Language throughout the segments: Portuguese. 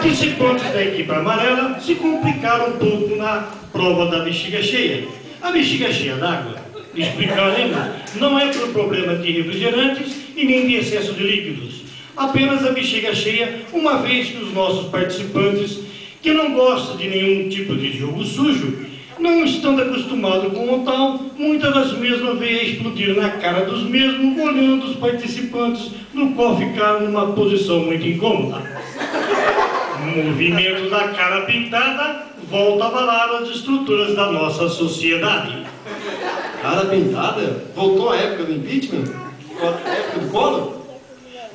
Participantes da equipe amarela se complicaram um pouco na prova da bexiga cheia. A bexiga cheia d'água, explicaremos, não é por problema de refrigerantes e nem de excesso de líquidos. Apenas a bexiga cheia, uma vez que os nossos participantes, que não gostam de nenhum tipo de jogo sujo, não estando acostumados com o tal, muitas das mesmas veio a explodir na cara dos mesmos, olhando os participantes, no qual ficaram numa posição muito incômoda. O movimento da cara pintada volta a abalar as estruturas da nossa sociedade. Cara pintada? Voltou à época do impeachment? À época do Collor?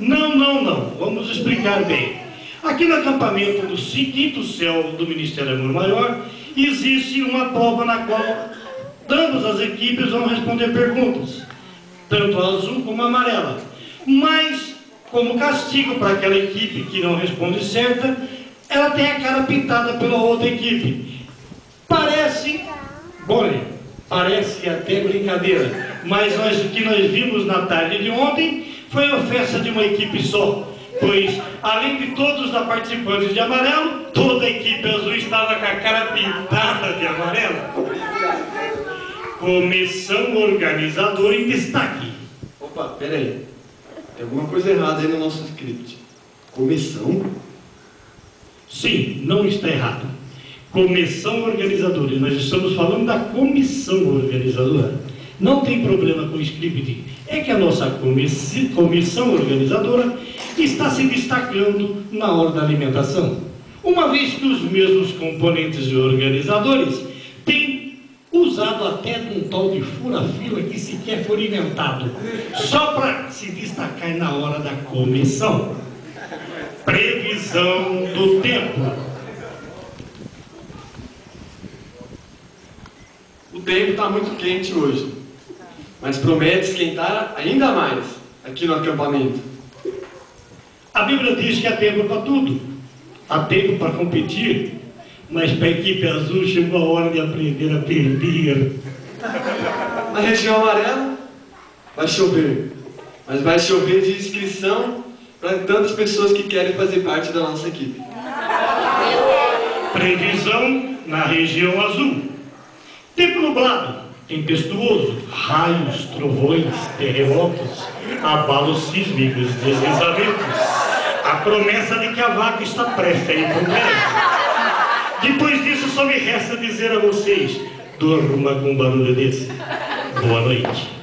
Não. Vamos explicar bem. Aqui no acampamento do quinto céu do Ministério Amor Maior, existe uma prova na qual ambas as equipes vão responder perguntas, tanto a azul como a amarela. Mas, como castigo para aquela equipe que não responde certa, ela tem a cara pintada pela outra equipe. Parece até brincadeira, mas o que nós vimos na tarde de ontem foi a festa de uma equipe só. Pois, além de todos os participantes de amarelo, toda a equipe azul estava com a cara pintada de amarelo. Comissão organizadora em destaque. Opa, peraí. Tem alguma coisa errada aí no nosso script. Comissão? Sim, não está errado. Comissão organizadora. Nós estamos falando da comissão organizadora. Não tem problema com o script. É que a nossa comissão organizadora está se destacando na hora da alimentação. Uma vez que os mesmos componentes e organizadores têm usado até um tal de fura-fila que sequer foi inventado, só para se destacar na hora da comissão. Previsão do tempo. O tempo está muito quente hoje, mas promete esquentar ainda mais aqui no acampamento. A Bíblia diz que há tempo para tudo. Há tempo para competir, mas para a equipe azul chegou a hora de aprender a perder. Na região amarela vai chover, mas vai chover de inscrição para tantas pessoas que querem fazer parte da nossa equipe. Previsão na região azul. Tempo nublado, tempestuoso, raios, trovões, terremotos, abalos sísmicos, deslizamentos. A promessa de que a vaca está prestes a ir para o médico. Depois disso, só me resta dizer a vocês: durma com um barulho desse. Boa noite.